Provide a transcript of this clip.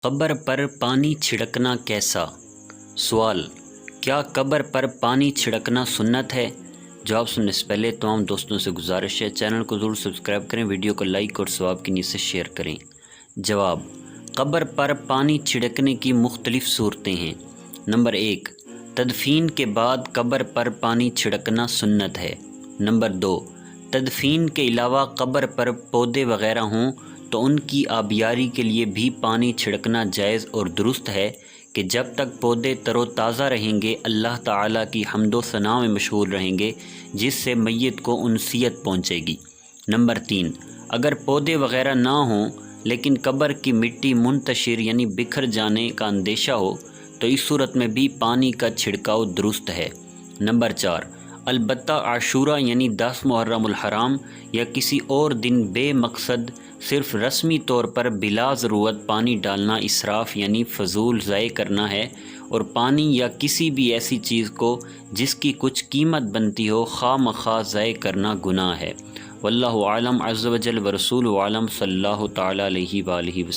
قبر پر پانی چھڑکنا کیسا؟ سوال: کیا قبر پر پانی چھڑکنا سنت ہے؟ جواب سننے سے پہلے تمام دوستوں سے گزارش ہے چینل کو ضرور سبسکرائب کریں، ویڈیو کو لائک اور ثواب کی نیت سے شیئر کریں۔ جواب: قبر پر پانی چھڑکنے کی مختلف صورتیں ہیں۔ نمبر 1، تدفین کے بعد قبر پر پانی چھڑکنا سنت ہے۔ نمبر 2، تدفین کے علاوہ قبر پر پودے وغیرہ ہوں تو ان کی آبیاری کے لیے بھی پانی چھڑکنا جائز اور درست ہے کہ جب تک پودے تر و تازہ رہیں گے اللہ تعالیٰ کی حمد و ثنا میں مشغول رہیں گے، جس سے میت کو انسیت پہنچے گی۔ نمبر 3، اگر پودے وغیرہ نہ ہوں لیکن قبر کی مٹی منتشر یعنی بکھر جانے کا اندیشہ ہو تو اس صورت میں بھی پانی کا چھڑکاؤ درست ہے۔ نمبر 4، البتہ عاشورہ یعنی 10 محرم الحرام یا کسی اور دن بے مقصد صرف رسمی طور پر بلا ضرورت پانی ڈالنا اسراف یعنی فضول ضائع کرنا ہے، اور پانی یا کسی بھی ایسی چیز کو جس کی کچھ قیمت بنتی ہو خواہ مخواہ ضائع کرنا گناہ ہے۔ واللہ اعلم عز وجل ورسولہ اعلم، صلی اللہ تعالیٰ علیہ وآلہ وسلم۔